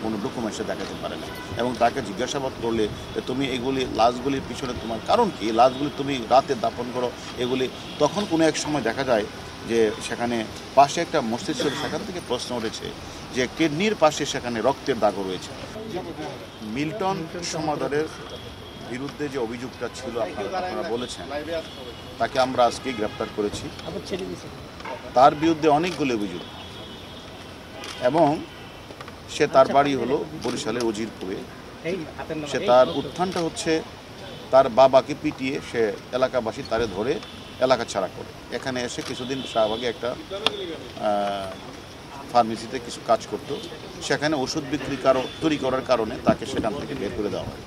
কোনো ডকুমেন্টসে দেখাতে পারে না। এবং তাকে জিজ্ঞাসাবাদ করলে যে তুমি এগুলি লাশগুলির পিছনে তোমার কারণ কি, এই লাশগুলি তুমি রাতে দাফন করো এগুলি, তখন কোনো এক সময় দেখা যায় যে সেখানে পাশে একটা মসজিদ ছিল, সেখান থেকে প্রশ্ন উঠেছে যে কিডনির পাশে সেখানে রক্তের দাগও রয়েছে। মিল্টন সমাদরের বিরুদ্ধে যে অভিযোগটা ছিল আপনারা বলেছেন, তাকে আমরা আজকে গ্রেপ্তার করেছি। তার বিরুদ্ধে অনেকগুলো অভিযোগ, এবং সে তার বাড়ি হলো বরিশালের উজিরপুরে। সে তার উত্থানটা হচ্ছে তার বাবাকে পিটিয়ে সে এলাকাবাসী তারে ধরে এলাকা ছাড়া করে এখানে এসে কিছুদিন শাহবাগে একটা ফার্মেসিতে কিছু কাজ করতো। সেখানে ওষুধ তৈরি করার কারণে তাকে সেখান থেকে বের করে দেওয়া হয়।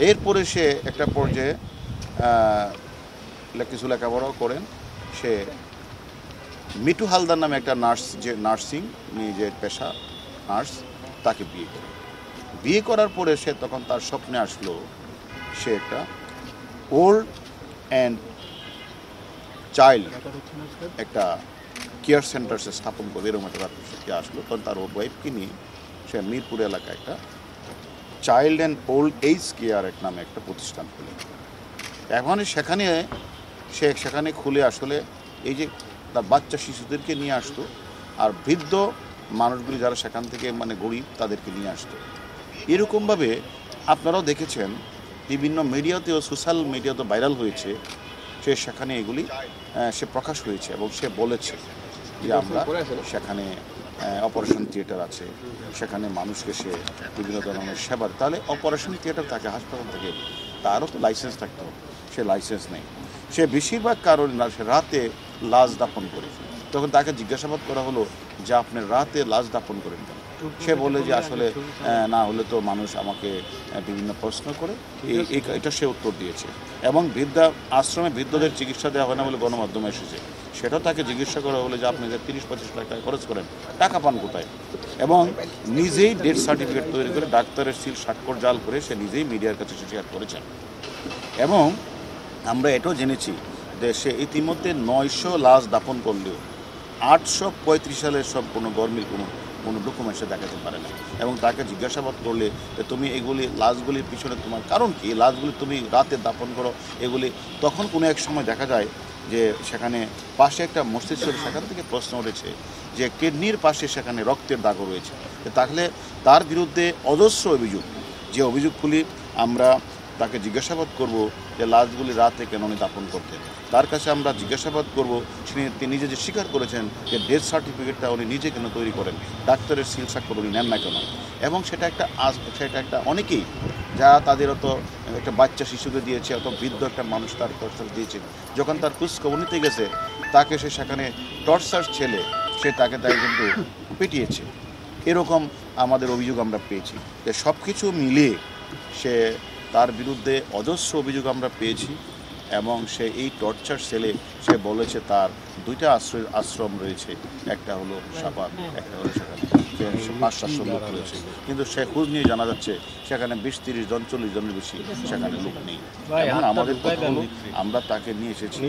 এরপরে সে একটা পর্যায়ে কিছু লেখাপড়াও করেন। সে মিঠু হালদার নামে একটা নার্স, যে নার্সিং নিজের পেশা নার্স, তাকে বিয়ে করে। বিয়ে করার পরে সে তখন তার স্বপ্নে আসলো সে একটা ওল্ড অ্যান্ড চাইল্ড একটা কেয়ার সেন্টার সে স্থাপন করবে, এরকম একটা আসলো। তখন তার ওয়াইফকে নিয়ে সে মিরপুর এলাকায় একটা child and old age care নামে একটা প্রতিষ্ঠান খুলে। এখন সেখানে খুলে আসলে এই যে তার বাচ্চা শিশুদেরকে নিয়ে আসতো, আর বৃদ্ধ মানুষগুলি যারা সেখান থেকে মানে গরিব তাদেরকে নিয়ে আসতো। এরকমভাবে আপনারাও দেখেছেন বিভিন্ন মিডিয়াতেও, সোশ্যাল মিডিয়াতেও ভাইরাল হয়েছে। সেখানে এগুলি সে প্রকাশ হয়েছে এবং সে বলেছে যে আমরা সেখানে অপারেশন থিয়েটার আছে, সেখানে মানুষকে সে বিভিন্ন ধরনের সেবা। তাহলে অপারেশন থিয়েটার থাকে হাসপাতাল থেকে, তারও তো লাইসেন্স থাকতে হবে, সে লাইসেন্স নেই। সে বেশিরভাগ কারণে সে রাতে লাশ দাফন করে। তখন তাকে জিজ্ঞাসাবাদ করা হলো যে আপনি রাতে লাশ দাফন করেন কেন? সে বলে যে আসলে না হলে তো মানুষ আমাকে বিভিন্ন প্রশ্ন করে, এটা সে উত্তর দিয়েছে। এবং আশ্রমে বৃদ্ধদের চিকিৎসা দেওয়া হয় না বলে গণমাধ্যমে এসেছে, সেটাও তাকে জিজ্ঞাসা করা হলো যে আপনি যে 30-25 লাখ টাকা খরচ করেন, টাকা পান কোথায়? এবং নিজেই ডেথ সার্টিফিকেট তৈরি করে ডাক্তারের সিল স্বাক্ষর জাল করে সে নিজেই মিডিয়ার কাছে শেয়ার করেছেন। এবং আমরা এটাও জেনেছি যে সে ইতিমধ্যে 900 লাশ দাফন করলেও 835 সালের সব কোনো গরমিল কোনো ডকুমেন্টসে দেখাতে পারে না। এবং তাকে জিজ্ঞাসাবাদ করলে যে তুমি এগুলি লাশগুলির পিছনে তোমার কারণ কি, এই লাশগুলি তুমি রাতে দাফন করো এগুলি, তখন কোনো এক সময় দেখা যায় যে সেখানে পাশে একটা মসজিদ ছিল, সেখান থেকে প্রশ্ন উঠেছে যে কিডনির পাশে সেখানে রক্তের দাগও রয়েছে। তাহলে তার বিরুদ্ধে অজস্র অভিযোগ, যে অভিযোগগুলি আমরা তাকে জিজ্ঞাসাবাদ করব যে লাশগুলি রাতে কেন উনি দাফন করতেন। তার কাছে আমরা জিজ্ঞাসাবাদ করব তিনি নিজে যে স্বীকার করেছেন যে ডেথ সার্টিফিকেটটা উনি নিজে কেন তৈরি করেন, ডাক্তারের সিল স্বাক্ষর উনি নেন না কেন। এবং সেটা একটা অনেকেই যারা তাদের অত একটা বাচ্চা শিশুকে দিয়েছে, অত বৃদ্ধ একটা মানুষ তার টর্চার দিয়েছে, যখন তার খোঁজখবর নিতে গেছে তাকে সে সেখানে টর্চার ছেলে তাকে কিন্তু পিটিয়েছে। এরকম আমাদের অভিযোগ আমরা পেয়েছি। যে সব কিছু মিলিয়ে তার বিরুদ্ধে অজস্র অভিযোগ আমরা পেয়েছি। এবং সে এই টর্চার সেলে সে বলেছে তার 2টা আশ্রম রয়েছে, একটা হলো সাপাত, একটা হলো সেখানে 500-700 লোক রয়েছে। কিন্তু সে খোঁজ নিয়ে জানা যাচ্ছে সেখানে 20-30 জন 40 জনের বেশি সেখানে লোক নেই। এবং আমাদের কথা হলো আমরা তাকে নিয়ে এসেছি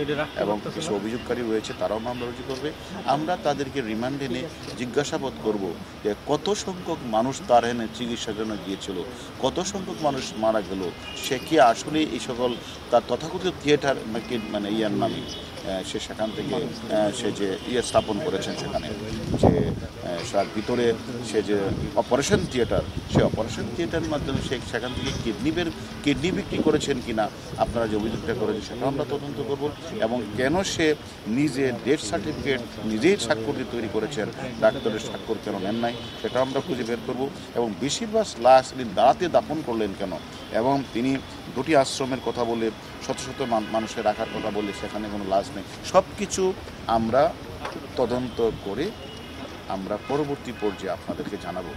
এবং কিছু অভিযোগকারী রয়েছে, তারাও মামলা রুজু করবে। আমরা তাদেরকে রিমান্ডে নিয়ে জিজ্ঞাসাবাদ করব যে কত সংখ্যক মানুষ তার এনে চিকিৎসার জন্য গিয়েছিল, কত সংখ্যক মানুষ মারা গেল, সে কি আসলে এই সকল তার তথাকথিত থিয়েটার মানে ইয়ার নামে সে সেখান থেকে সে যে স্থাপন করেছেন, সেখানে যে তার ভিতরে সে যে অপারেশন থিয়েটার, সে অপারেশন থিয়েটারের মাধ্যমে সেখান থেকে কিডনি বিক্রি করেছেন কিনা আপনারা যে অভিযোগটা করেছেন সেটাও আমরা তদন্ত করব। এবং কেন সে নিজে ডেথ সার্টিফিকেট নিজেই স্বাক্ষর দিয়ে তৈরি করেছেন, ডাক্তারের স্বাক্ষর কেন নেন নাই, সেটাও আমরা খুঁজে বের করব। এবং বেশিরভাগ লাশ তিনি দাঁড়াতে দাফন করলেন কেন, এবং তিনি 2টি আশ্রমের কথা বলে শত শত মানুষের রাখার কথা বলে সেখানে কোনো লাশ নেই, সব কিছু আমরা তদন্ত করে আমরা পরবর্তী পর্যায়ে আপনাদেরকে জানাবো।